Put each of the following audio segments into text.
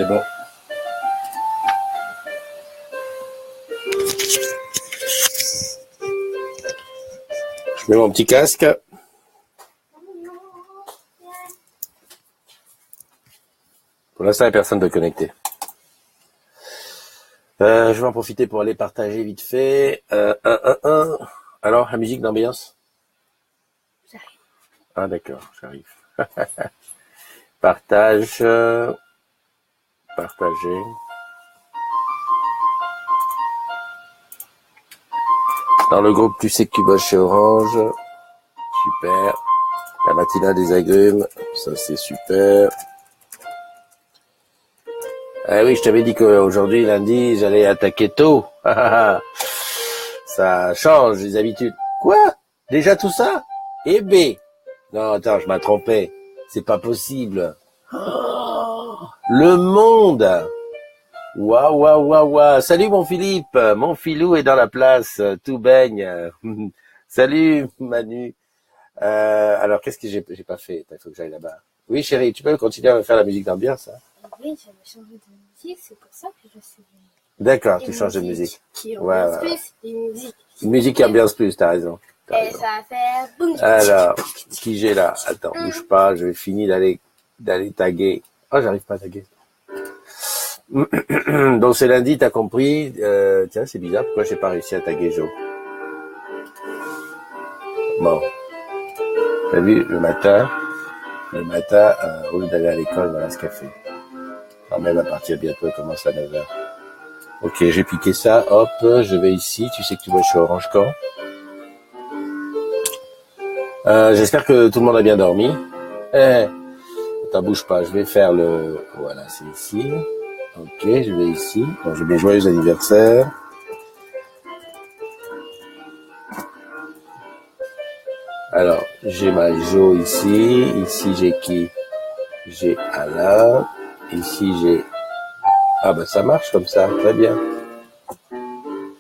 C'est bon. Je mets mon petit casque. Pour l'instant, il n'y a personne de connecté. Je vais en profiter pour aller partager vite fait. Alors, la musique d'ambiance? J'arrive. Ah d'accord, j'arrive. Partage. Partager. Dans le groupe, tu sais que tu bosses chez Orange. Super. La matinale des agrumes. Ça, c'est super. Ah oui, je t'avais dit qu'aujourd'hui, lundi, j'allais attaquer tôt. Ça change les habitudes. Quoi? Déjà tout ça? Eh B. Non, attends, je m'ai trompé. C'est pas possible. Oh, le monde. Waouh, waouh, waouh, waouh. Salut mon Philippe. Mon Philou est dans la place. Tout baigne. Salut Manu. Alors, qu'est-ce que j'ai pas fait? Il faut que j'aille là-bas. Oui, chérie, tu peux continuer à faire la musique d'ambiance, hein? Oui, j'avais changé de musique, c'est pour ça que je sais. D'accord, tu changes de musique. Qui Ouais, ambiance ouais. plus, une musique. Une musique qui ambiance plus, t'as raison. Et ça va faire boum. Alors, qui j'ai là? Attends, bouge pas, je vais finir d'aller taguer. Oh, j'arrive pas à taguer. Donc c'est lundi, t'as compris. Tiens, c'est bizarre, pourquoi j'ai pas réussi à taguer Joe? Bon. T'as vu, le matin, au lieu d'aller à l'école, voilà ce qu'elle fait. Quand même, à partir bientôt, elle commence à 9h. Ok, j'ai piqué ça, hop, je vais ici, tu sais que tu vas chez Orange quand? J'espère que tout le monde a bien dormi. Attends, bouge pas, je vais faire le... Voilà, c'est ici. Ok, je vais ici. Donc, je mets joyeux anniversaire. Alors, j'ai ma Jo ici. Ici, j'ai qui? J'ai Alain. Ici, j'ai... Ah ben, ça marche comme ça, très bien.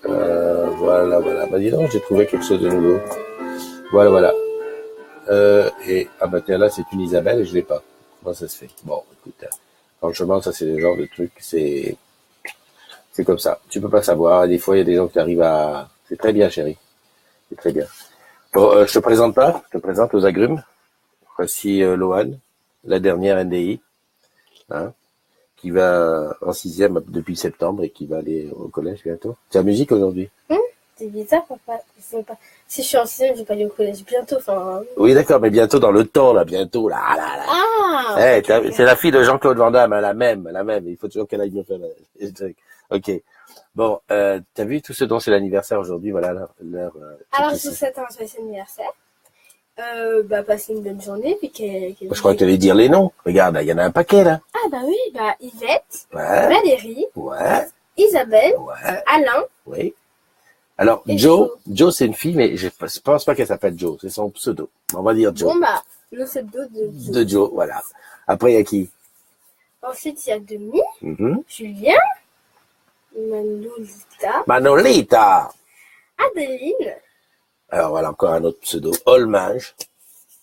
Voilà. Bah dis donc, j'ai trouvé quelque chose de nouveau. Voilà. Et ah bah tiens, là c'est une Isabelle et je l'ai pas. Comment ça se fait? Bon, écoute, franchement, ça c'est le genre de truc, c'est comme ça. Tu peux pas savoir. Des fois, il y a des gens qui arrivent à. C'est très bien, chérie. C'est très bien. Bon, je te présente pas. Je te présente aux agrumes. Voici Lohan, la dernière NDI, hein, qui va en 6e depuis septembre et qui va aller au collège bientôt. C'est la musique aujourd'hui. C'est bizarre, papa. Si je suis en sixième, je vais pas aller au collège bientôt. Enfin. Oui, d'accord, mais bientôt dans le temps, là, bientôt, là. Ah. Hey, c'est la fille de Jean-Claude Van Damme, hein, la même. Il faut toujours qu'elle aille me faire le truc. Ok. Bon, t'as vu tout ce dont c'est l'anniversaire aujourd'hui, voilà l'heure. Alors, je vous souhaite un joyeux anniversaire. Passez une bonne journée. Puis Je crois que tu allais dire les noms. Regarde, il y en a un paquet, là. Ah, bah oui, Yvette, Ouais. Valérie, Ouais. Isabelle, Ouais. Alain. Oui. Alors, Et Jo, c'est une fille, mais je pense pas qu'elle s'appelle Jo. C'est son pseudo. On va dire Jo. Bon, le pseudo de De Jo, voilà. Après, il y a qui? Ensuite, il y a Demi, Julien, Manolita. Adeline. Alors, voilà, encore un autre pseudo. Olmage.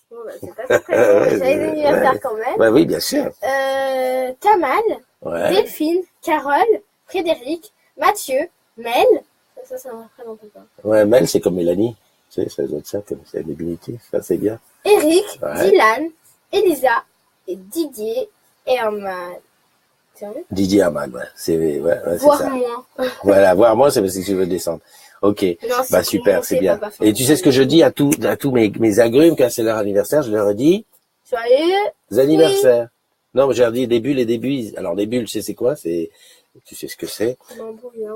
Bon, c'est pas très très bon. J'avais anniversaire quand même. Bah oui, bien sûr. Kamal, Ouais. Delphine, Carole, Frédéric, Mathieu, Mel. Ça me représente pas. Ouais, Mel, c'est comme Mélanie. Tu sais, ça doit être ça, comme c'est un diminutif. Ça, c'est bien. Eric, Ouais. Dylan, Elisa et Didier Herman. Sérieux? Didier Herman, ouais. C'est Voire ça. moins. Voilà, voir moi, c'est parce que je veux descendre. Ok. Non, Bah, super, c'est bien. Et tu sais ce que je dis à tous mes agrumes quand c'est leur anniversaire, je leur dis, Joyeux anniversaire. Non, mais je leur dis des bulles et des bulles. Alors, des bulles, c'est quoi? Tu sais ce que c'est?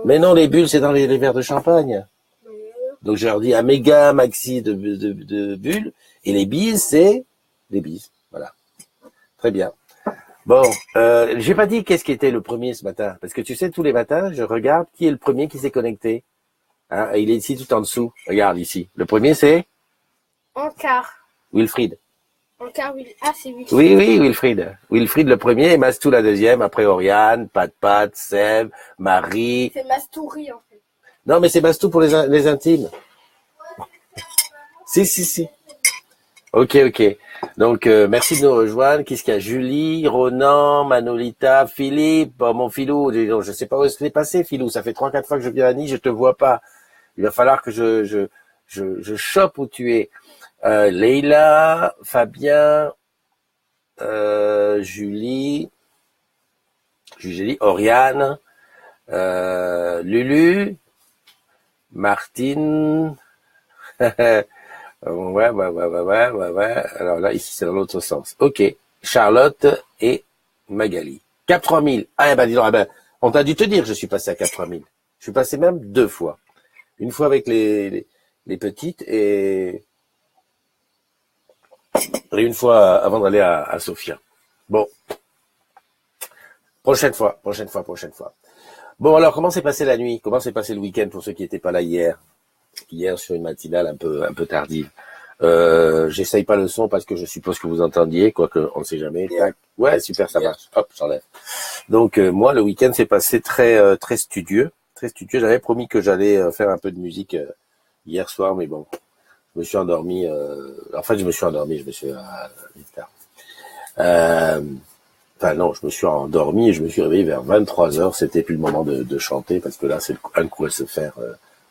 Mais non, les bulles, c'est dans les verres de champagne. Donc, je leur dis un méga maxi de bulles. Et les bises, c'est des bises. Voilà. Très bien. Bon, j'ai pas dit qu'est-ce qui était le premier ce matin. Parce que tu sais, tous les matins, je regarde qui est le premier qui s'est connecté. Hein, il est ici tout en dessous. Regarde ici. Le premier, c'est Encart. Wilfried. Encart, ah, c'est Wilfried. Oui, Wilfried. Wilfried le premier et Mastou la deuxième. Après Oriane, Pat, Seb, Marie. C'est Mastouri, en fait. Non, mais c'est Mastou pour les intimes. Si. Ok, ok. Donc, merci de nous rejoindre. Qu'est-ce qu'il y a? Julie, Ronan, Manolita, Philippe, mon Philou. Je sais pas où est-ce que t'es passé, Philou. Ça fait 3, 4 fois que je viens à Nice, je te vois pas. Il va falloir que je chope où tu es. Leïla, Fabien, Julie, Oriane, Lulu, Martine. Ouais. Alors là, ici, c'est dans l'autre sens. Ok. Charlotte et Magali. Cap 3000. Ah, ben, dis donc, ah ben, on t'a dû te dire que je suis passé à Cap 3000. Je suis passé même 2 fois. Une fois avec les petites et une fois avant d'aller à Sofia. Bon. Prochaine fois. Bon, alors, comment s'est passé la nuit? Comment s'est passé le week-end pour ceux qui n'étaient pas là hier? Hier, sur une matinale un peu tardive. J'essaye pas le son parce que je suppose que vous entendiez, quoique on ne sait jamais. Tac. Ouais, super, ça marche. Hop, j'enlève. Donc moi, le week-end s'est passé très studieux, très studieux. J'avais promis que j'allais faire un peu de musique hier soir, mais bon, je me suis endormi. En fait, je me suis endormi. Je me suis enfin non, je me suis endormi et je me suis réveillé vers 23h. C'était plus le moment de chanter parce que là, c'est un coup à se faire.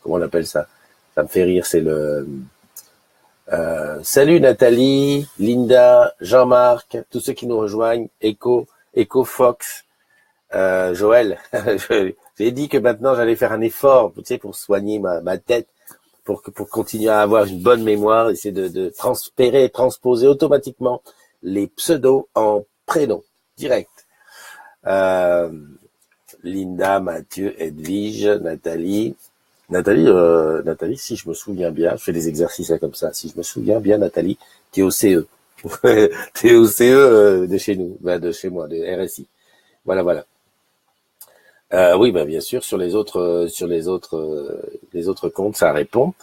Comment on appelle ça? Ça me fait rire. C'est le salut Nathalie, Linda, Jean-Marc, tous ceux qui nous rejoignent, Echo Fox, Joël. J'ai dit que maintenant j'allais faire un effort, tu sais, pour soigner ma tête, pour continuer à avoir une bonne mémoire, essayer de transposer automatiquement les pseudos en prénoms, direct. Linda, Mathieu, Edwige, Nathalie, si je me souviens bien, je fais des exercices comme ça, si je me souviens bien, Nathalie, t'es au CE. T'es au CE de chez nous, de chez moi, de RSI. Voilà. Oui, bien sûr, sur les autres comptes, ça répond.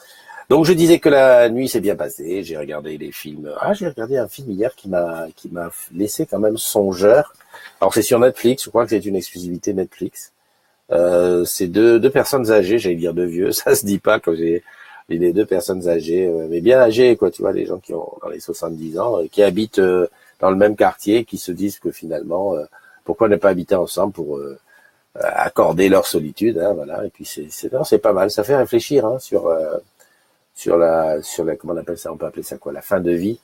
Donc je disais que la nuit s'est bien passée, j'ai regardé des films. Ah, j'ai regardé un film hier qui m'a laissé quand même songeur. Alors c'est sur Netflix, je crois que c'est une exclusivité Netflix. C'est deux personnes âgées, j'allais dire deux vieux, ça se dit pas quand j'ai les 2 personnes âgées, mais bien âgées, quoi, tu vois, les gens qui ont dans les 70 ans, qui habitent dans le même quartier, qui se disent que finalement, pourquoi ne pas habiter ensemble pour accorder leur solitude, hein, voilà. Et puis c'est pas mal, ça fait réfléchir hein, sur la comment on appelle ça, on peut appeler ça quoi, la fin de vie,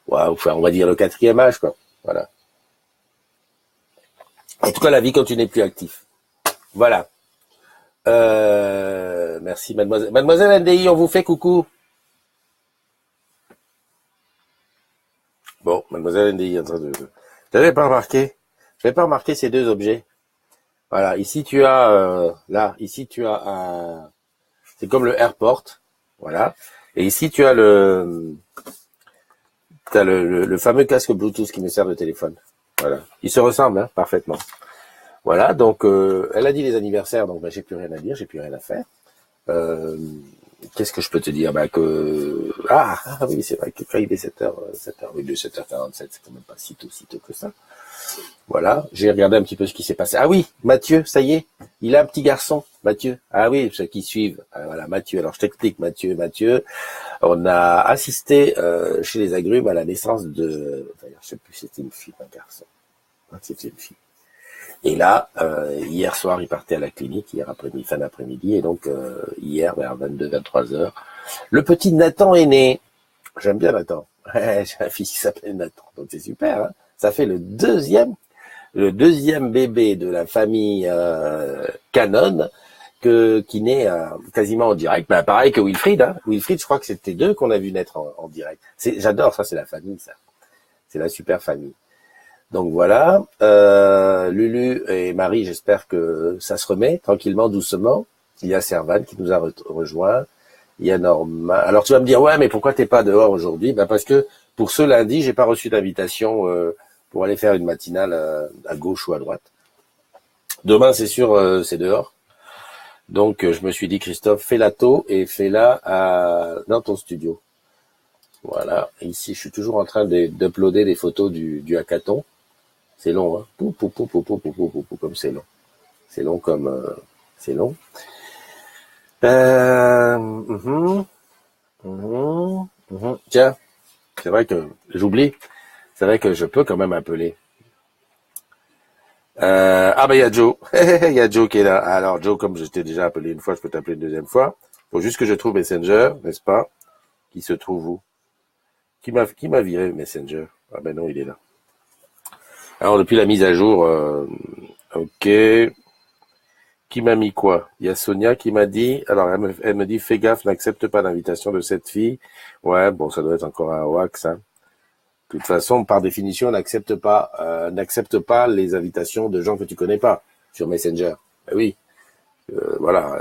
ouais, enfin on va dire le 4e âge, quoi, voilà. En tout cas, la vie quand tu n'es plus actif. Voilà. Merci mademoiselle. Mademoiselle NDI, on vous fait coucou. Bon, mademoiselle NDI est en train de... J'avais pas remarqué ces 2 objets. Voilà, ici tu as, ici tu as un... C'est comme le AirPort. Voilà. Et ici tu as t'as le fameux casque Bluetooth qui me sert de téléphone. Voilà. Ils se ressemblent, hein, parfaitement. Voilà, donc elle a dit les anniversaires, donc j'ai plus rien à dire, j'ai plus rien à faire. Qu'est-ce que je peux te dire? Oui, c'est vrai que quand il est 7h, oui, 7h47, c'est quand même pas si tôt que ça. Voilà, j'ai regardé un petit peu ce qui s'est passé. Ah oui, Mathieu, ça y est, il a un petit garçon, Mathieu. Ah oui, ceux qui suivent. Voilà, Mathieu. Alors je t'explique, Mathieu. On a assisté chez les agrumes à la naissance de... Enfin, je sais plus si c'était une fille ou un garçon. C'était une fille. Et là, hier soir, il partait à la clinique, fin d'après-midi, et donc hier, vers 22-23h, le petit Nathan est né. J'aime bien Nathan. J'ai un fils qui s'appelle Nathan, donc c'est super. Hein, ça fait le deuxième bébé de la famille Canon qui naît quasiment en direct. Pareil que Wilfried. Hein. Wilfried, je crois que c'était 2 qu'on a vu naître en direct. J'adore ça, c'est la famille, ça. C'est la super famille. Donc voilà, Lulu et Marie, j'espère que ça se remet tranquillement, doucement. Il y a Servan qui nous a rejoint. Il y a Norma. Alors tu vas me dire, ouais, mais pourquoi t'es pas dehors aujourd'hui? Parce que pour ce lundi, j'ai pas reçu d'invitation pour aller faire une matinale à gauche ou à droite. Demain, c'est sûr, c'est dehors. Donc je me suis dit, Christophe, fais-la tôt et fais-la dans ton studio. Voilà. Et ici, je suis toujours en train d'uploader des photos du hackathon. C'est long, hein. Comme c'est long. C'est long comme c'est long. Tiens, C'est vrai que j'oublie. C'est vrai que je peux quand même appeler. Ah ben il y a Joe. Il y a Joe qui est là. Alors Joe, comme je t'ai déjà appelé une fois, je peux t'appeler une deuxième fois. Faut juste que je trouve Messenger, n'est-ce pas? Qui se trouve où? Qui m'a viré Messenger? Ah ben non, il est là. Alors depuis la mise à jour, ok. Qui m'a mis quoi? Il y a Sonia qui m'a dit, alors elle me dit fais gaffe, n'accepte pas l'invitation de cette fille. Ouais, bon, ça doit être encore un hoax, hein. De toute façon, par définition, n'accepte pas les invitations de gens que tu connais pas sur Messenger. Ben oui, voilà.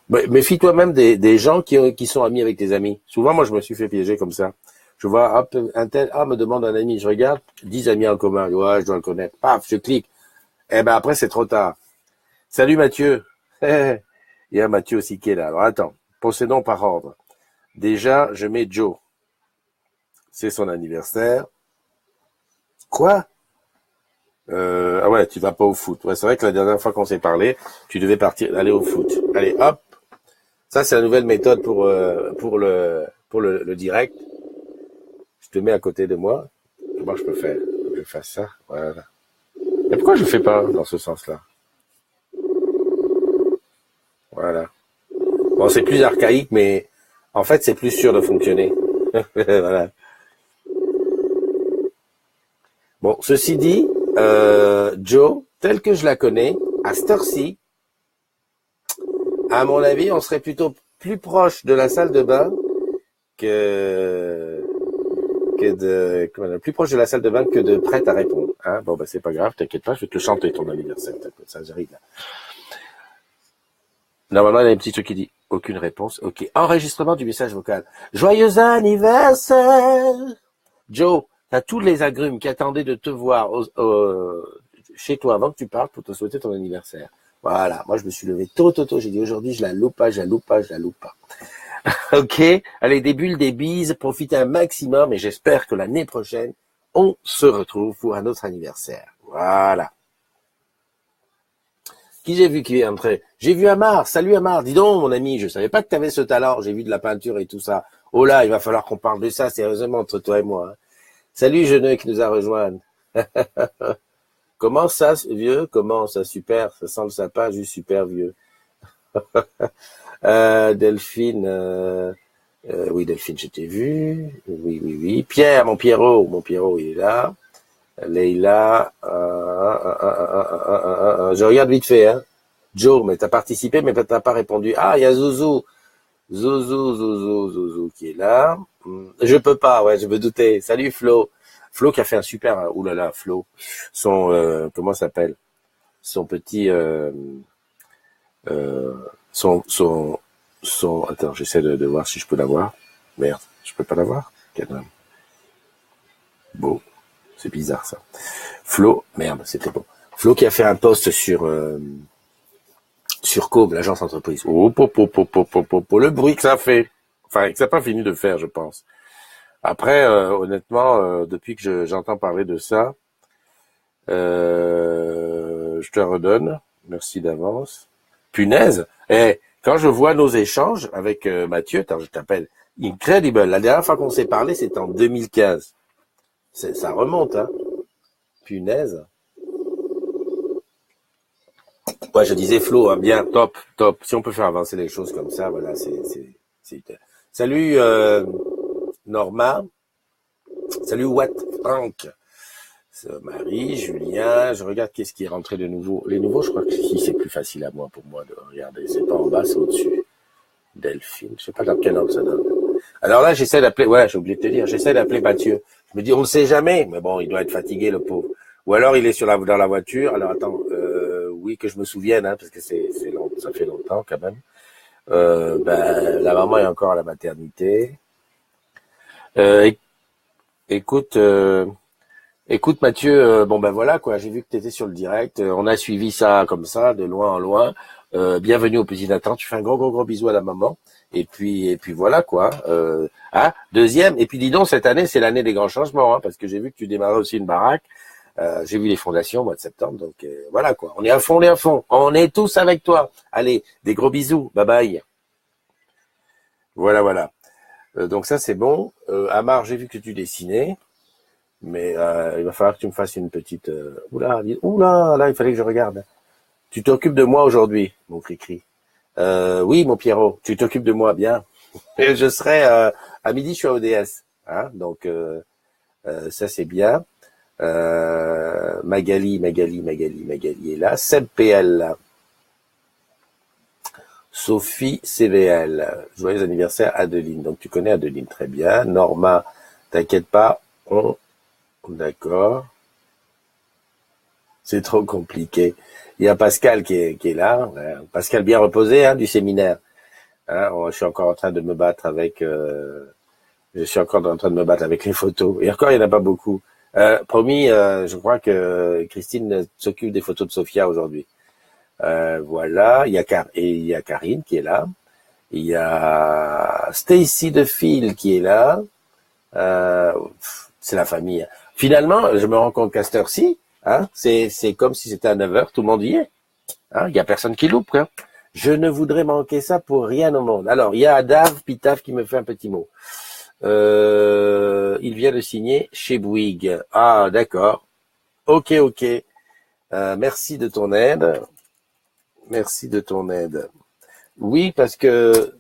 Méfie-toi même des gens qui sont amis avec tes amis. Souvent, moi, je me suis fait piéger comme ça. Je vois, hop, un tel, me demande un ami, je regarde, 10 amis en commun. Ouais, je dois le connaître. Paf, je clique. Eh ben après, c'est trop tard. Salut Mathieu. Il y a Mathieu aussi qui est là. Alors attends, procédons par ordre. Déjà, je mets Joe. C'est son anniversaire. Quoi? Ah ouais, tu vas pas au foot. Ouais, c'est vrai que la dernière fois qu'on s'est parlé, tu devais aller au foot. Allez, hop. Ça, c'est la nouvelle méthode pour le direct. Je te mets à côté de moi. Comment je peux faire? Je fasse ça. Voilà. Et pourquoi je fais pas dans ce sens-là? Voilà. Bon, c'est plus archaïque, mais en fait, c'est plus sûr de fonctionner. Voilà. Bon, ceci dit, Joe, tel que je la connais, à cette heure-ci, à mon avis, on serait plutôt plus proche de la salle de bain plus proche de la salle de bain que de prête à répondre. Hein, bon, bah c'est pas grave, t'inquiète pas, je vais te le chanter ton anniversaire. Ça, j'arrive là. Normalement, il y a un petit truc qui dit aucune réponse. Ok, enregistrement du message vocal. Joyeux anniversaire, Joe. T'as tous les agrumes qui attendaient de te voir chez toi avant que tu partes pour te souhaiter ton anniversaire. Voilà, moi je me suis levé tôt. J'ai dit aujourd'hui je la loupe pas. Ok, allez, des bulles, des bises, profitez un maximum et j'espère que l'année prochaine, on se retrouve pour un autre anniversaire. Voilà. Qui j'ai vu qui est entré? J'ai vu Amar. Salut Amar. Dis donc, mon ami, je savais pas que tu avais ce talent. J'ai vu de la peinture et tout ça. Oh là, il va falloir qu'on parle de ça sérieusement entre toi et moi. Hein. Salut Geneux qui nous a rejoint. Comment ça, vieux? Comment ça, super? Ça sent le sapin, juste super vieux. Delphine, oui, Delphine, je t'ai vu. Oui. Pierre, mon Pierrot, il est là. Leïla, je regarde vite fait, hein. Joe, mais t'as participé, mais t'as pas répondu. Ah, il y a Zouzou qui est là. Je peux pas, ouais, je me doutais. Salut Flo. Flo qui a fait un super, oulala, Flo. Comment ça s'appelle? Son petit, attends, j'essaie de voir si je peux l'avoir. Merde, je peux pas l'avoir? Bon, c'est bizarre ça. Flo, merde, c'était bon. Flo qui a fait un post sur Cove, l'agence entreprise. Le bruit que ça fait. Enfin, que ça n'a pas fini de faire, je pense. Après, honnêtement, depuis que j'entends parler de ça, je te redonne. Merci d'avance. Punaise. Quand je vois nos échanges avec Mathieu, attends, je t'appelle Incredible. La dernière fois qu'on s'est parlé, c'était en 2015. Ça remonte, hein. Punaise. Ouais, je disais Flo, hein, bien, top. Si on peut faire avancer les choses comme ça, voilà, c'est. Salut Norma. Salut Franck. Marie, Julien, je regarde qu'est-ce qui est rentré de nouveau. Les nouveaux, je crois que c'est plus facile pour moi de regarder. C'est pas en bas, c'est au-dessus. Delphine, je sais pas dans quel ordre ça donne. Alors là, j'essaie d'appeler, ouais, j'ai oublié de te dire, j'essaie d'appeler Mathieu. Je me dis, on ne sait jamais, mais bon, il doit être fatigué, le pauvre. Ou alors, il est dans la voiture. Alors, attends, oui, que je me souvienne, hein, parce que ça fait longtemps, quand même. La maman est encore à la maternité. Écoute, Mathieu, bon ben voilà quoi, j'ai vu que tu étais sur le direct, on a suivi ça comme ça, de loin en loin. Bienvenue au Petit Nathan, tu fais un gros bisou à la maman. Et puis voilà quoi. Deuxième, et puis dis donc, cette année c'est l'année des grands changements, hein, parce que j'ai vu que tu démarrais aussi une baraque. J'ai vu les fondations au mois de septembre, donc voilà quoi. On est à fond, on est tous avec toi. Allez, des gros bisous, bye bye. Voilà. Donc ça, c'est bon. Amar, j'ai vu que tu dessinais, mais il va falloir que tu me fasses une petite... oula, là, il fallait que je regarde. Tu t'occupes de moi aujourd'hui, mon cri-cri. Oui, mon Pierrot, tu t'occupes de moi, bien. Et je serai... à midi, je suis à ODS. Hein, donc, ça, c'est bien. Magali est là. Seb PL, là. Sophie CVL. Joyeux anniversaire, Adeline. Donc, tu connais Adeline très bien. Norma, t'inquiète pas. D'accord. C'est trop compliqué. Il y a Pascal qui est là. Pascal bien reposé, hein, du séminaire. Hein, je suis encore en train de me battre avec... je suis encore en train de me battre avec les photos. Et encore, il n'y en a pas beaucoup. Promis, je crois que Christine s'occupe des photos de Sophia aujourd'hui. Voilà, il y a Karine qui est là. Il y a Stacy de Phil qui est là. C'est la famille. Finalement, je me rends compte qu'à cette heure-ci, hein, c'est comme si c'était à 9h, tout le monde y est. Hein, il y a personne qui loupe, quoi. Je ne voudrais manquer ça pour rien au monde. Alors, il y a Dave Pitaf qui me fait un petit mot. Il vient de signer chez Bouygues. Ah, d'accord. Ok. Merci de ton aide. Merci de ton aide. Oui, parce que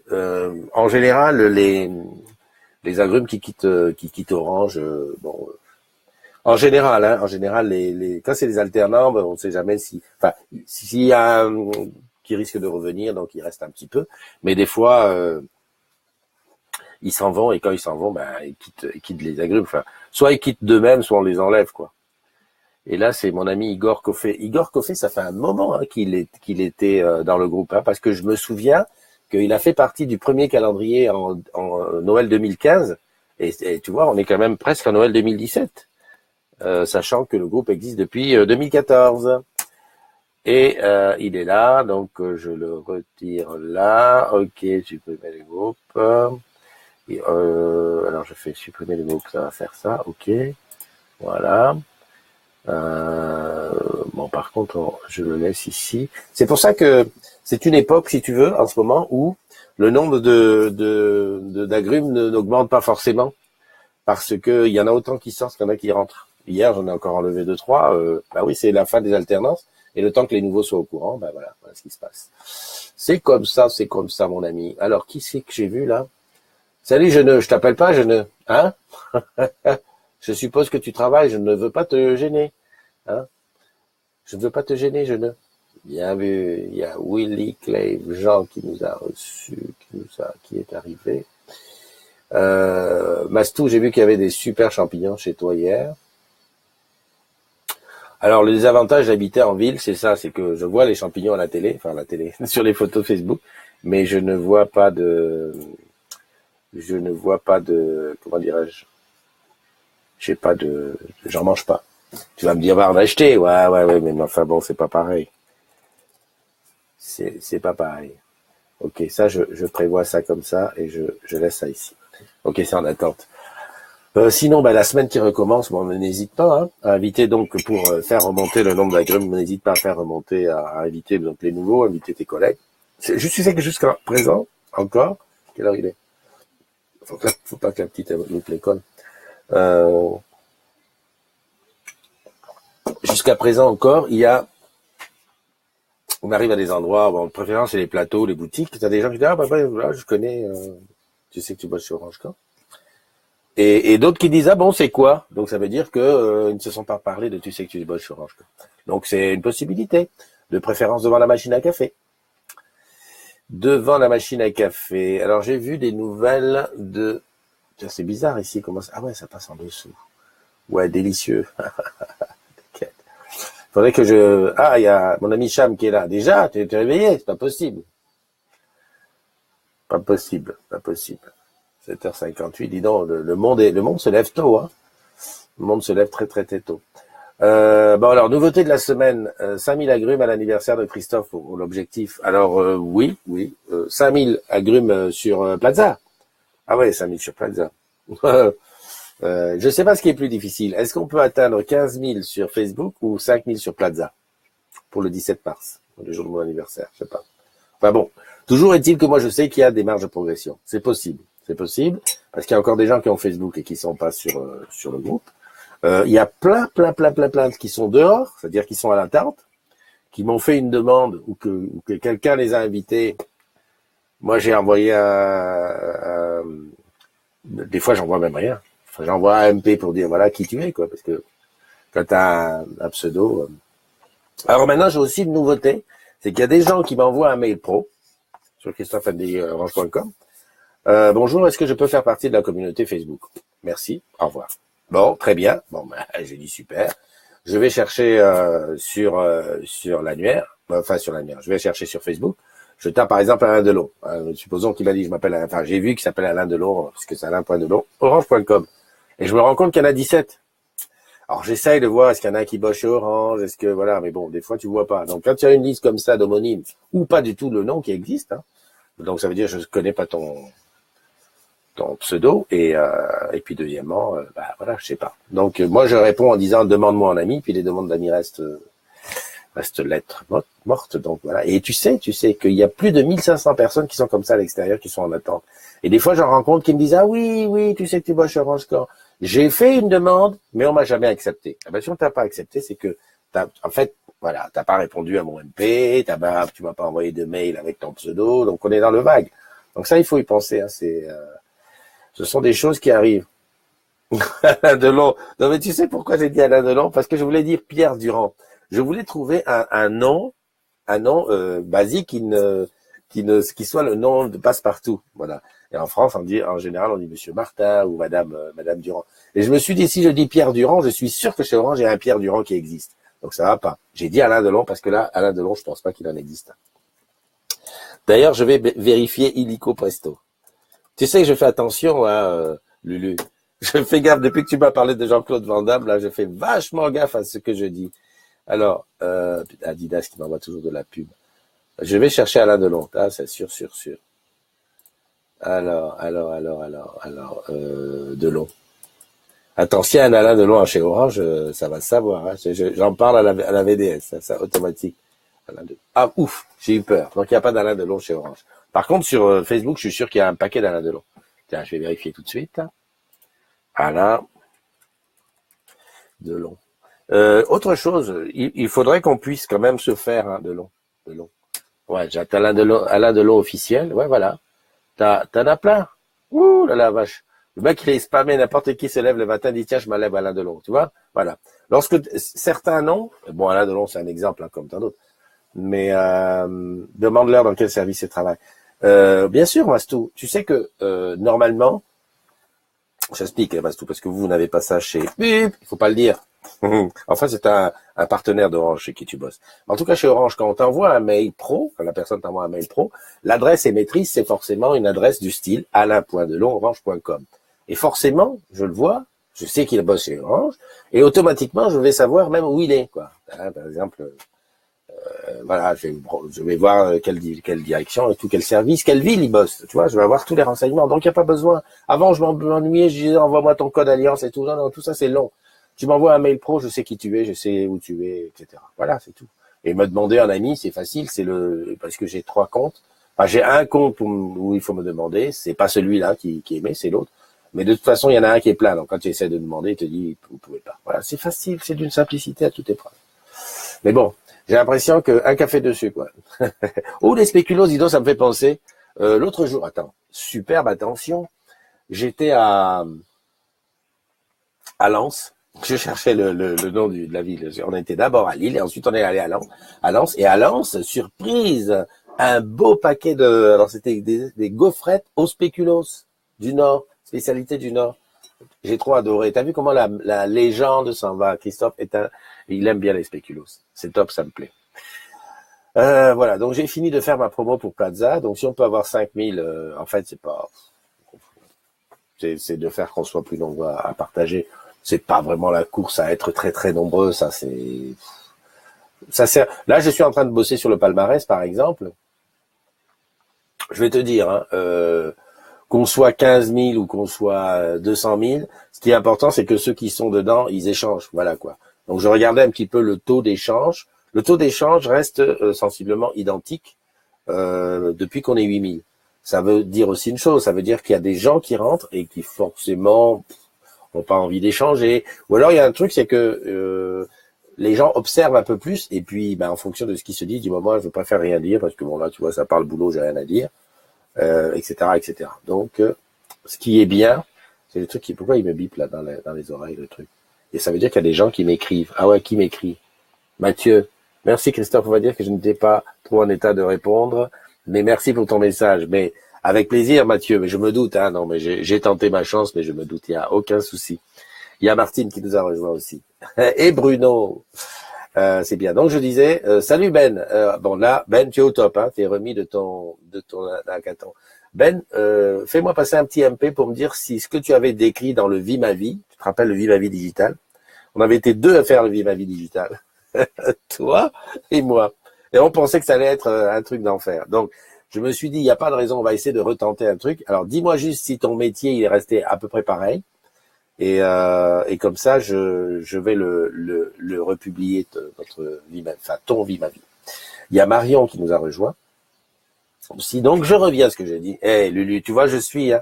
en général, les agrumes qui quittent Orange, bon, en général, quand c'est les alternants, ben, on ne sait jamais enfin, s'il y a un qui risque de revenir, donc il reste un petit peu. Mais des fois, ils s'en vont et quand ils s'en vont, ben ils quittent les agrumes. Enfin, soit ils quittent d'eux-mêmes, soit on les enlève, quoi. Et là, c'est mon ami Igor Coffey. Igor Coffey, ça fait un moment hein, qu'il était dans le groupe, hein, parce que je me souviens qu'il a fait partie du premier calendrier en Noël 2015. Et tu vois, on est quand même presque en Noël 2017, sachant que le groupe existe depuis 2014. Et il est là, donc je le retire là. Ok, supprimer les groupes. Et, alors je fais supprimer les groupes, ça va faire ça. Ok, voilà. Bon, par contre, je le laisse ici. C'est pour ça que c'est une époque, si tu veux, en ce moment, où le nombre d'agrumes n'augmente pas forcément, parce que il y en a autant qui sortent qu'il y en a qui rentrent. Hier, j'en ai encore enlevé 2-3. Bah oui, c'est la fin des alternances, et le temps que les nouveaux soient au courant, bah voilà ce qui se passe. C'est comme ça, mon ami. Alors, qui c'est que j'ai vu là? Salut, je t'appelle pas, hein? Je suppose que tu travailles, je ne veux pas te gêner. Hein? Je ne veux pas te gêner, Bien vu, il y a Willy Clave Jean qui nous a reçu, qui est arrivé. Mastou, j'ai vu qu'il y avait des super champignons chez toi hier. Alors, le désavantage d'habiter en ville, c'est ça, c'est que je vois les champignons à la télé, sur les photos Facebook, mais je ne vois pas de, comment dirais-je, j'en mange pas. Tu vas me dire, va en acheter. Ouais, mais enfin bon, c'est pas pareil. C'est pas pareil. Ok, ça, je prévois ça comme ça et je laisse ça ici. Ok, c'est en attente. Sinon, la semaine qui recommence, bon, n'hésite pas hein, à inviter donc pour faire remonter le nombre d'agrumes. N'hésite pas à faire remonter, à inviter donc les nouveaux, inviter tes collègues. Tu sais que jusqu'à présent, encore, quelle heure il est? Faut pas que la petite loupe l'école. Jusqu'à présent encore, on arrive à des endroits, bon, de préférence c'est les plateaux, les boutiques, t'as des gens qui disent, ah, là, je connais, tu sais que tu bosses chez Orange, quoi. Et d'autres qui disent, ah bon, c'est quoi? Donc ça veut dire que, ils ne se sont pas parlé de tu sais que tu bosses chez Orange, quoi. Donc c'est une possibilité. De préférence devant la machine à café. Devant la machine à café. Alors j'ai vu des nouvelles de, tiens, c'est bizarre ici, comment ça, ah ouais, ça passe en dessous. Ouais, délicieux. Faudrait que il y a mon ami Cham qui est là. Déjà, tu es réveillé? C'est pas possible. Pas possible. 7h58, dis donc, le monde se lève tôt, hein. Le monde se lève très, très, très tôt. Bon, alors, nouveauté de la semaine, 5000 agrumes à l'anniversaire de Christophe, l'objectif. Alors, oui, 5000 agrumes sur Plaza. Ah ouais, 5000 sur Plaza. Je sais pas ce qui est plus difficile. Est-ce qu'on peut atteindre 15 000 sur Facebook ou 5 000 sur Plaza pour le 17 mars, le jour de mon anniversaire? Je sais pas. Enfin bon, toujours est-il que moi je sais qu'il y a des marges de progression. C'est possible. parce qu'il y a encore des gens qui ont Facebook et qui sont pas sur le groupe. Il y a plein qui sont dehors, c'est-à-dire qui sont à l'attente, qui m'ont fait une demande ou que quelqu'un les a invités. Moi, j'ai envoyé des fois, j'envoie même rien. Enfin, j'envoie un MP pour dire voilà qui tu es, quoi, parce que quand t'as un pseudo. Alors maintenant, j'ai aussi une nouveauté, c'est qu'il y a des gens qui m'envoient un mail pro sur christophe@orange.com. Bonjour, est-ce que je peux faire partie de la communauté Facebook? Merci, au revoir. Bon, très bien. Bon, ben, j'ai dit super. Je vais chercher sur l'annuaire, enfin sur l'annuaire. Je vais chercher sur Facebook. Je tape par exemple Alain Delon. Supposons qu'il m'a dit je m'appelle Alain. Enfin, j'ai vu qu'il s'appelle Alain Delon parce que c'est Alain.Delon. Orange.com. Et je me rends compte qu'il y en a 17. Alors j'essaye de voir est-ce qu'il y en a qui bossent chez Orange, est-ce que voilà, mais bon, des fois tu vois pas. Donc quand tu as une liste comme ça d'homonymes ou pas du tout le nom qui existe, hein, donc ça veut dire je connais pas ton pseudo et puis deuxièmement, voilà, je sais pas. Donc moi je réponds en disant demande-moi en ami, puis les demandes d'amis restent lettres mortes. Donc voilà. Et tu sais qu'il y a plus de 1500 personnes qui sont comme ça à l'extérieur, qui sont en attente. Et des fois j'en rencontre qui me disent ah oui, tu sais que tu bosses chez Orange quand j'ai fait une demande, mais on m'a jamais accepté. Ah ben, si on t'a pas accepté, c'est que t'as pas répondu à mon MP, tu m'as pas envoyé de mail avec ton pseudo, donc on est dans le vague. Donc ça, il faut y penser, hein, ce sont des choses qui arrivent. Alain Delon. Non, mais tu sais pourquoi j'ai dit Alain Delon? Parce que je voulais dire Pierre Durand. Je voulais trouver un nom basique qui soit le nom de passe-partout. Voilà. Et en France, en général, on dit Monsieur Martin ou Madame Durand. Et je me suis dit, si je dis Pierre Durand, je suis sûr que chez Orange, il y a un Pierre Durand qui existe. Donc ça va pas. J'ai dit Alain Delon parce que là, Alain Delon, je pense pas qu'il en existe. D'ailleurs, je vais vérifier illico presto. Tu sais que je fais attention à Lulu. Je fais gaffe, depuis que tu m'as parlé de Jean-Claude Van Damme, là, je fais vachement gaffe à ce que je dis. Alors, Adidas qui m'envoie toujours de la pub. Je vais chercher Alain Delon, ah, c'est sûr. Alors, Delon. Attends, s'il y a un Alain Delon chez Orange, ça va se savoir. Hein. J'en parle à la VDS, ça automatique. Ah, ouf, j'ai eu peur. Donc, il n'y a pas d'Alain Delon chez Orange. Par contre, sur Facebook, je suis sûr qu'il y a un paquet d'Alain Delon. Tiens, je vais vérifier tout de suite. Alain Delon. Autre chose, il faudrait qu'on puisse quand même se faire Delon. Ouais, j'ai Alain Delon officiel. Ouais, voilà. T'en as plein. Ouh là la vache. Le mec, il est spammé, n'importe qui se lève le matin, dit tiens, je m'enlève Alain Delon. Tu vois? Voilà. Lorsque certains noms, bon, Alain Delon, c'est un exemple, hein, comme tant d'autres. Mais demande-leur dans quel service ils travaillent. Bien sûr, Mastou. Tu sais que normalement, j'explique, Mastou, parce que vous n'avez pas ça chez. Il faut pas le dire. Enfin, c'est un partenaire d'Orange chez qui tu bosses. En tout cas, chez Orange, quand on t'envoie un mail pro, quand la personne t'envoie un mail pro, l'adresse émettrice, c'est forcément une adresse du style alain.delon@orange.com. Et forcément, je le vois, je sais qu'il bosse chez Orange, et automatiquement, je vais savoir même où il est, quoi. Hein, par exemple, voilà, je vais voir quelle direction et tout, quel service, quelle ville il bosse, tu vois, je vais avoir tous les renseignements. Donc, il n'y a pas besoin. Avant, je m'ennuyais, je disais, envoie-moi ton code alliance et tout. Non, tout ça, c'est long. Tu m'envoies un mail pro, je sais qui tu es, je sais où tu es, etc. Voilà, c'est tout. Et me demander un ami, c'est facile, parce que j'ai 3 comptes. Enfin, j'ai un compte où il faut me demander, c'est pas celui-là qui émet, c'est l'autre. Mais de toute façon, il y en a un qui est plein. Donc, quand tu essaies de demander, il te dit, vous pouvez pas. Voilà, c'est facile, c'est d'une simplicité à toute épreuve. Mais bon, j'ai l'impression qu'un café dessus, quoi. Oh, les spéculoos, dis donc, ça me fait penser. L'autre jour, attends, superbe attention. J'étais à Lens. Je cherchais le nom de la ville. On était d'abord à Lille et ensuite on est allé à Lens. Et à Lens, surprise, un beau paquet alors c'était des gaufrettes aux spéculoos du Nord, spécialité du Nord. J'ai trop adoré. T'as vu comment la légende s'en va? Christophe il aime bien les spéculoos. C'est top, ça me plaît. Voilà. Donc j'ai fini de faire ma promo pour Plaza. Donc si on peut avoir 5000, en fait c'est de faire qu'on soit plus nombreux à partager. C'est pas vraiment la course à être très très nombreux, ça sert. Là, je suis en train de bosser sur le palmarès, par exemple. Je vais te dire, hein, qu'on soit 15 000 ou qu'on soit 200 000, ce qui est important, c'est que ceux qui sont dedans, ils échangent, voilà quoi. Donc, je regardais un petit peu le taux d'échange. Le taux d'échange reste sensiblement identique depuis qu'on est 8 000. ça veut dire aussi une chose, ça veut dire qu'il y a des gens qui rentrent et qui forcément n'ont pas envie d'échanger. Ou alors il y a un truc, c'est que les gens observent un peu plus et puis en fonction de ce qui se dit, du moment je préfère rien dire parce que bon là tu vois ça parle boulot, j'ai rien à dire, etc., etc. Donc ce qui est bien, c'est le truc qui pourquoi il me bip là dans les oreilles le truc. Et ça veut dire qu'il y a des gens qui m'écrivent. Ah ouais, qui m'écrit? Mathieu, merci Christophe, on va dire que je n'étais pas trop en état de répondre, mais merci pour ton message. Mais avec plaisir Mathieu, mais je me doute, hein, non mais j'ai tenté ma chance, mais je me doute, il n'y a aucun souci. Il y a Martine qui nous a rejoint aussi. Et Bruno. C'est bien. Donc je disais, salut Ben. Bon là, Ben, tu es au top, hein, t'es remis de ton hackathon. Ben, fais-moi passer un petit MP pour me dire si ce que tu avais décrit dans le Vie ma vie, tu te rappelles le Vie ma vie digital, on avait été deux à faire le Vie ma vie digital, toi et moi, et on pensait que ça allait être un truc d'enfer. Donc je me suis dit, il n'y a pas de raison, on va essayer de retenter un truc. Alors dis-moi juste si ton métier il est resté à peu près pareil. Et comme ça, je vais le republier notre vie, enfin ton vie ma vie. Il y a Marion qui nous a rejoint aussi. Donc je reviens à ce que j'ai dit. Eh Lulu, tu vois, je suis. Hein,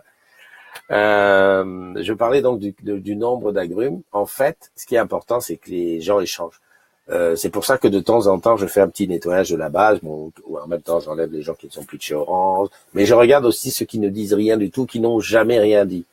je parlais donc du nombre d'agrumes. En fait, ce qui est important, c'est que les gens échangent. C'est pour ça que de temps en temps, je fais un petit nettoyage de la base. Bon, en même temps, j'enlève les gens qui ne sont plus de chez Orange. Mais je regarde aussi ceux qui ne disent rien du tout, qui n'ont jamais rien dit.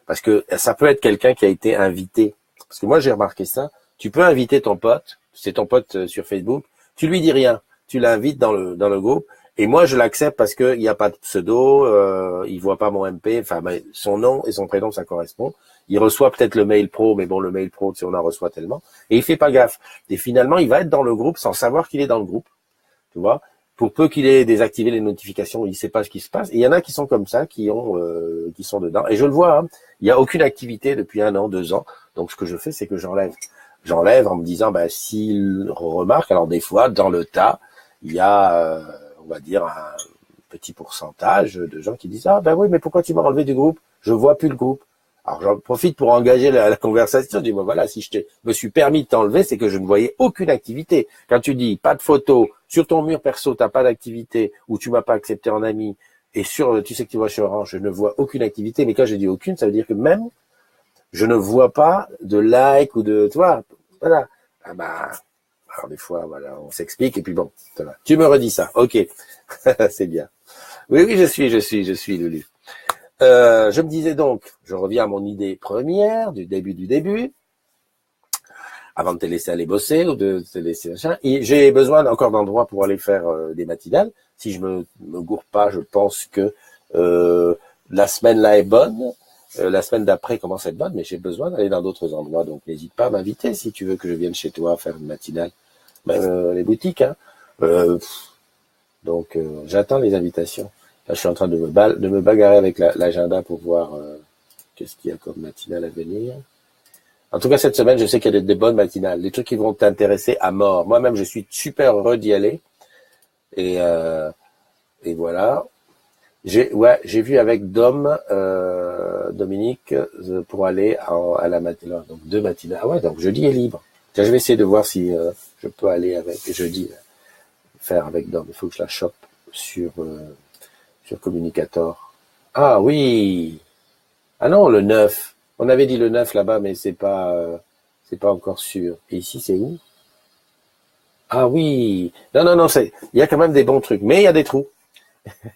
Parce que ça peut être quelqu'un qui a été invité. Parce que moi, j'ai remarqué ça. Tu peux inviter ton pote, c'est ton pote sur Facebook, tu lui dis rien. Tu l'invites dans le groupe. Et moi, je l'accepte parce qu'il n'y a pas de pseudo, il voit pas mon MP, enfin, son nom et son prénom, ça correspond. Il reçoit peut-être le mail pro, mais bon, le mail pro, tu sais, on en reçoit tellement. Et il fait pas gaffe. Et finalement, il va être dans le groupe sans savoir qu'il est dans le groupe. Tu vois? Pour peu qu'il ait désactivé les notifications, il sait pas ce qui se passe. Et il y en a qui sont comme ça, qui sont dedans. Et je le vois, hein, il y a aucune activité depuis 1 an, 2 ans. Donc ce que je fais, c'est que j'enlève. J'enlève en me disant, s'il remarque, alors des fois, dans le tas, il y a, on va dire, un petit pourcentage de gens qui disent, ah oui, mais pourquoi tu m'as enlevé du groupe? Je vois plus le groupe. Alors j'en profite pour engager la conversation. Je dis, voilà, si je me suis permis de t'enlever, c'est que je ne voyais aucune activité. Quand tu dis pas de photos, sur ton mur perso, t'as pas d'activité, ou tu m'as pas accepté en ami, et tu sais que tu vois chez Orange, je ne vois aucune activité, mais quand je dis aucune, ça veut dire que même, je ne vois pas de like ou de, tu vois, voilà. Alors des fois, voilà, on s'explique, et puis bon, voilà. Tu me redis ça, ok. C'est bien. Oui, je suis, Lulu. Je me disais donc, je reviens à mon idée première, du début, avant de te laisser aller bosser ou de te laisser machin. Et j'ai besoin encore d'endroits pour aller faire des matinales. Si je me gourre pas, je pense que la semaine là est bonne. La semaine d'après commence à être bonne, mais j'ai besoin d'aller dans d'autres endroits. Donc n'hésite pas à m'inviter si tu veux que je vienne chez toi faire une matinale. Même les boutiques, hein. Donc j'attends les invitations. Là, je suis en train de me bagarrer avec l'agenda pour voir qu'est-ce qu'il y a comme matinale à venir. En tout cas, cette semaine, je sais qu'il y a des bonnes matinales, des trucs qui vont t'intéresser à mort. Moi-même, je suis super heureux d'y aller. Et voilà. J'ai vu avec Dominique, pour aller à la matinale. Donc 2 matinales. Ah ouais, donc jeudi est libre. Tiens, je vais essayer de voir si je peux aller avec jeudi, faire avec Dom. Il faut que je la chope sur Communicator. Ah oui. Ah non, le 9. On avait dit le 9 là-bas, mais c'est pas encore sûr. Et ici, c'est où? Ah oui. Non, il y a quand même des bons trucs, mais il y a des trous.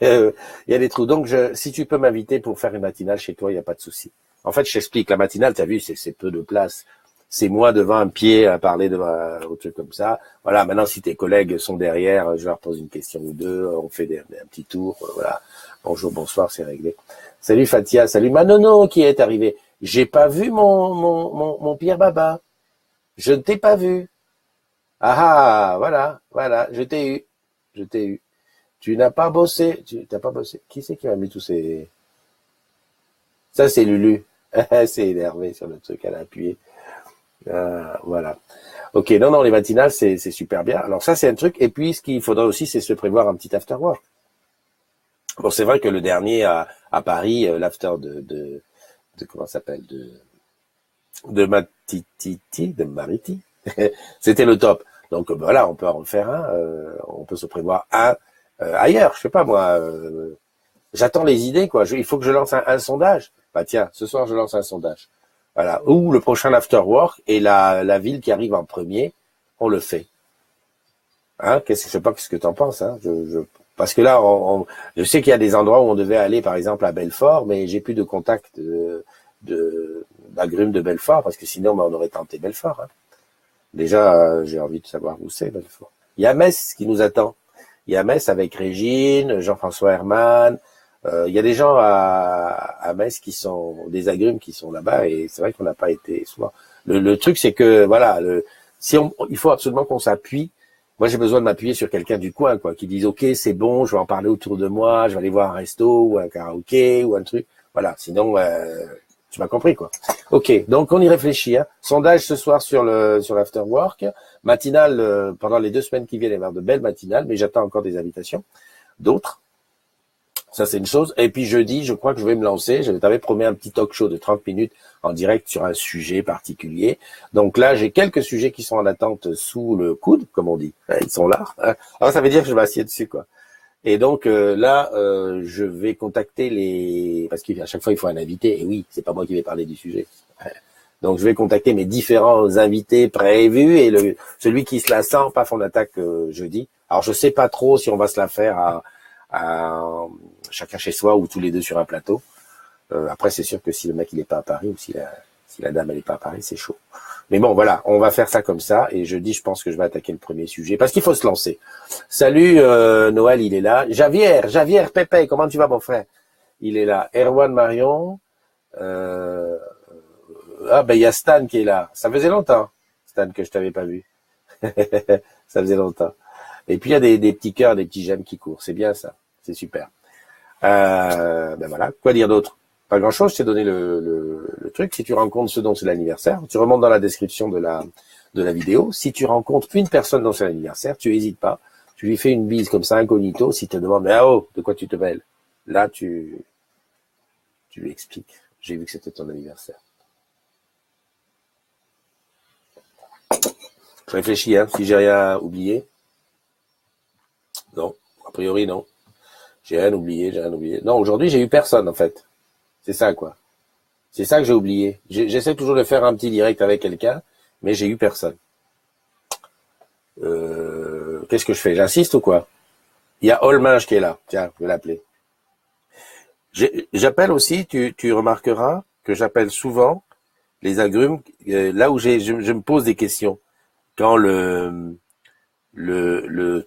Il y a des trous. Donc, si tu peux m'inviter pour faire une matinale chez toi, il n'y a pas de souci. En fait, je t'explique. La matinale, t'as vu, c'est peu de place. C'est moi devant un pied à parler devant un truc comme ça. Voilà. Maintenant, si tes collègues sont derrière, je leur pose une question ou deux, on fait un petit tour. Voilà. Bonjour, bonsoir, c'est réglé. Salut Fatia, salut Manono qui est arrivé. J'ai pas vu mon Pierre Baba. Je ne t'ai pas vu. Ah, voilà, je t'ai eu. Tu n'as pas bossé, t'as pas bossé. Qui c'est qui m'a mis tous ces... Ça, c'est Lulu. C'est énervé sur le truc, elle a appuyé. Voilà. Ok, non, les matinales, c'est super bien. Alors ça, c'est un truc. Et puis, ce qu'il faudra aussi, c'est se prévoir un petit after work. Bon, c'est vrai que le dernier à Paris, l'after de comment ça s'appelle, de Mariti, c'était le top. Donc voilà, on peut en faire un, on peut se prévoir un ailleurs, je sais pas moi, j'attends les idées, quoi. Il faut que je lance un sondage. Bah tiens, ce soir, je lance un sondage. Voilà. Ou le prochain afterwork et la ville qui arrive en premier, on le fait. Hein, je sais pas ce que t'en penses, hein. Parce que là, je sais qu'il y a des endroits où on devait aller, par exemple, à Belfort, mais j'ai plus de contact d'agrumes de Belfort, parce que sinon, on aurait tenté Belfort, hein. Déjà, j'ai envie de savoir où c'est, Belfort. Il y a Metz qui nous attend. Il y a Metz avec Régine, Jean-François Herman. Il y a des gens à Metz qui sont des agrumes qui sont là-bas, et c'est vrai qu'on n'a pas été souvent. Le truc, c'est que voilà, il faut absolument qu'on s'appuie. Moi, j'ai besoin de m'appuyer sur quelqu'un du coin, quoi, qui dise ok, c'est bon, je vais en parler autour de moi, je vais aller voir un resto ou un karaoké ou un truc. Voilà, sinon, tu m'as compris, quoi. Ok, donc on y réfléchit. Hein. Sondage ce soir sur l'afterwork, matinale pendant les 2 semaines qui viennent, il va y avoir de belles matinales, mais j'attends encore des invitations, d'autres. Ça, c'est une chose. Et puis jeudi, je crois que je vais me lancer. Je t'avais promis un petit talk show de 30 minutes en direct sur un sujet particulier. Donc là, j'ai quelques sujets qui sont en attente sous le coude, comme on dit. Ils sont là. Hein. Alors, ça veut dire que je vais assieds dessus, quoi. Et donc là, je vais contacter parce qu'à chaque fois, il faut un invité. Et oui, c'est pas moi qui vais parler du sujet. Donc, je vais contacter mes différents invités prévus et celui qui se la sent, paf, on attaque jeudi. Alors, je sais pas trop si on va se la faire à chacun chez soi ou tous les deux sur un plateau. Après, c'est sûr que si le mec il est pas à Paris ou si la dame elle est pas à Paris, c'est chaud. Mais bon, voilà, on va faire ça comme ça. Et jeudi, je pense que je vais attaquer le premier sujet parce qu'il faut se lancer. Salut Noël, il est là. Javier, Pépé, comment tu vas mon frère? Il est là. Erwan Marion. Ah ben il y a Stan qui est là. Ça faisait longtemps, Stan, que je t'avais pas vu. Ça faisait longtemps. Et puis il y a des petits cœurs, des petits j'aime qui courent. C'est bien ça. C'est super. Ben voilà. Quoi dire d'autre? Pas grand chose. Je t'ai donné le truc. Si tu rencontres ceux dont c'est l'anniversaire, tu remontes dans la description de la vidéo. Si tu rencontres une personne dont c'est l'anniversaire, tu hésites pas. Tu lui fais une bise comme ça incognito. Si tu te demandes, mais oh, de quoi tu te mêles? Là, tu lui expliques. J'ai vu que c'était ton anniversaire. Je réfléchis, hein, si j'ai rien oublié. Non, a priori non. J'ai rien oublié. Non, aujourd'hui j'ai eu personne en fait. C'est ça quoi. C'est ça que j'ai oublié. J'essaie toujours de faire un petit direct avec quelqu'un, mais j'ai eu personne. Qu'est-ce que je fais? J'insiste ou quoi? Il y a Olminge qui est là. Tiens, je vais l'appeler. J'appelle aussi, tu remarqueras que j'appelle souvent les agrumes là où je me pose des questions. Quand le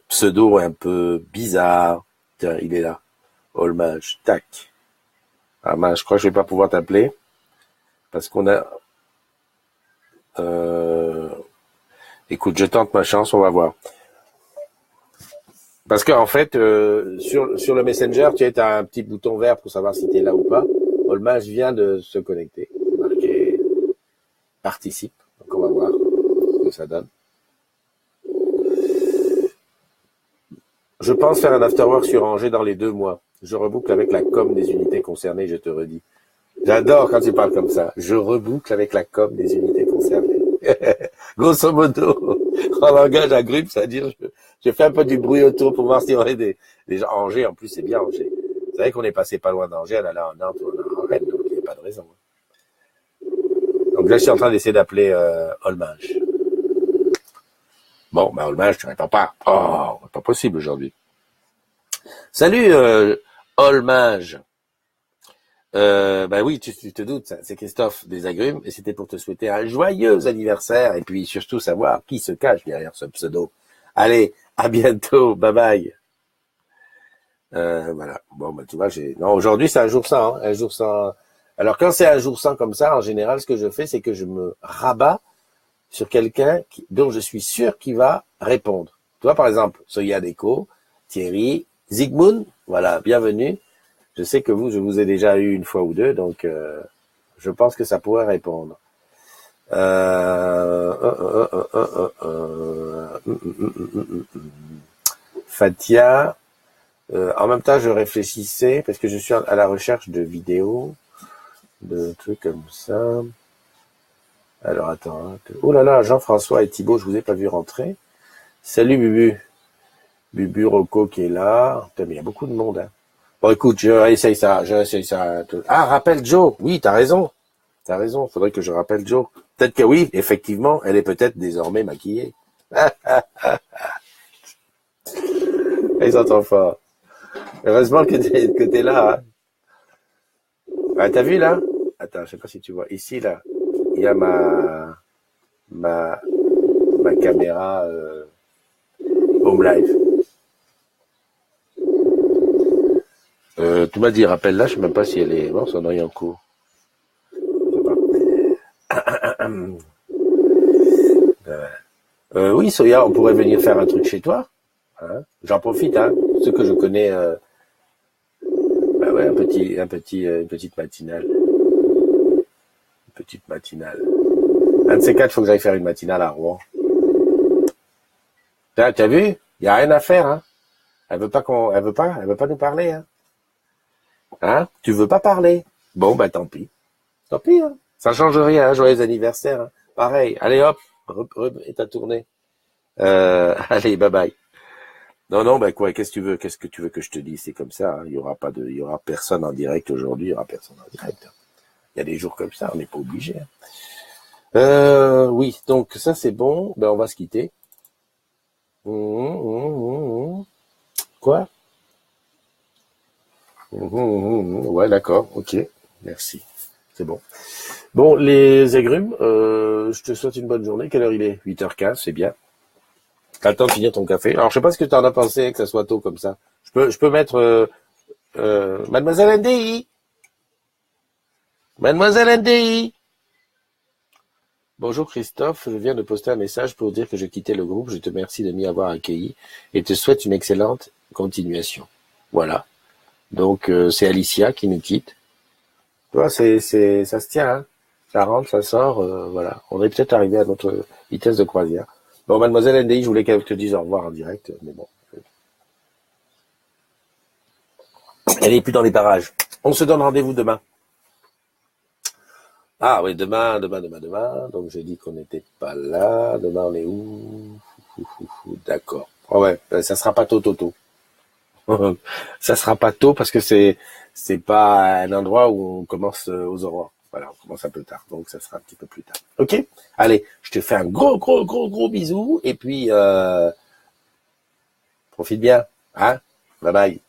pseudo est un peu bizarre. Tiens, il est là. Olminge. Tac. Ah mince, je crois que je vais pas pouvoir t'appeler. Parce qu'on a... Écoute, je tente ma chance, on va voir. Parce qu'en fait, sur le Messenger, tu as un petit bouton vert pour savoir si tu es là ou pas. Olminge vient de se connecter. C'est marqué participe. Donc on va voir ce que ça donne. Je pense faire un afterwork sur Angers dans les 2 mois. Je reboucle avec la com des unités concernées, je te redis. J'adore quand tu parles comme ça. Je reboucle avec la com des unités concernées. Grosso modo, en langage agrume, c'est-à-dire je fais un peu du bruit autour pour voir si on est des gens. Angers, en plus, c'est bien Angers. C'est vrai qu'on est passé pas loin d'Angers, on allait en Nantes ou en Rennes, donc il n'y a pas de raison. Donc là, je suis en train d'essayer d'appeler Olminge. Bon, ben Olminge, tu réponds pas. Oh, pas possible aujourd'hui. Salut Olminge. Ben oui, tu te doutes, c'est Christophe des Agrumes, et c'était pour te souhaiter un joyeux anniversaire, et puis surtout savoir qui se cache derrière ce pseudo. Allez, à bientôt, bye bye. Voilà. Bon, ben tu vois, non, aujourd'hui c'est un jour sans, hein, un jour sans. Alors quand c'est un jour sans comme ça, en général, ce que je fais, c'est que je me rabats sur quelqu'un dont je suis sûr qu'il va répondre. Tu vois, par exemple, Soya Deco, Thierry, Zygmunt, voilà, bienvenue. Je sais que je vous ai déjà eu une fois ou deux, donc je pense que ça pourrait répondre. Fatia, en même temps, je réfléchissais, parce que je suis à la recherche de vidéos, de trucs comme ça. Alors, attends. Hein. Oh là là, Jean-François et Thibaut, je vous ai pas vu rentrer. Salut, Bubu. Bubu Rocco qui est là. Putain, mais il y a beaucoup de monde, hein. Bon, écoute, je réessaye ça. Ah, rappelle Joe. Oui, t'as raison. T'as raison. Faudrait que je rappelle Joe. Peut-être que oui, effectivement, elle est peut-être désormais maquillée. Ils s'entendent fort. Heureusement que t'es là. Hein. Ah, t'as vu là? Attends, je sais pas si tu vois. Ici, là, il y a ma, ma caméra home live. Tu m'as dit, rappelle-la, je sais même pas si elle est morte, son oeil en cours. Oui, Soya, on pourrait venir faire un truc chez toi. Hein. J'en profite, hein. Ceux que je connais, bah ouais, une petite matinale. Une petite matinale. Un de ces quatre, faut que j'aille faire une matinale à Rouen. T'as vu? Y a rien à faire, hein. Elle veut pas nous parler, hein. Hein? Tu veux pas parler? Bon, bah tant pis. Tant pis, hein. Ça change rien, hein. Joyeux anniversaire, hein. Pareil. Allez hop, et ta tournée. Allez, bye bye. Non, non, bah quoi, qu'est-ce que tu veux? Qu'est-ce que tu veux que je te dise? C'est comme ça, hein. Il y aura personne en direct aujourd'hui, il y aura personne en direct. Hein. Il y a des jours comme ça, on n'est pas obligé. Hein. Oui, donc ça c'est bon, ben on va se quitter. Quoi? Ouais, d'accord, ok, merci. C'est bon. Bon, les agrumes, je te souhaite une bonne journée. Quelle heure il est? 8h15, c'est bien. T'as le temps de finir ton café. Alors, je sais pas ce que t'en as pensé, que ça soit tôt comme ça. Je peux mettre Mademoiselle NDI. Mademoiselle NDI. Bonjour Christophe, je viens de poster un message pour dire que je quittais le groupe. Je te remercie de m'y avoir accueilli et te souhaite une excellente continuation. Voilà. Donc, c'est Alicia qui nous quitte. Tu vois, ça se tient, hein. Ça rentre, ça sort, voilà. On est peut-être arrivé à notre vitesse de croisière. Bon, Mademoiselle NDI, je voulais qu'elle te dise au revoir en direct, mais bon. Elle est plus dans les parages. On se donne rendez-vous demain. Ah oui, demain. Donc j'ai dit qu'on n'était pas là. Demain, on est où? D'accord. Oh ouais, ça sera pas tôt. Ça sera pas tôt parce que c'est pas un endroit où on commence aux aurores. Voilà, on commence un peu tard, donc ça sera un petit peu plus tard. Ok? Allez, je te fais un gros bisou et puis profite bien, hein? Bye bye.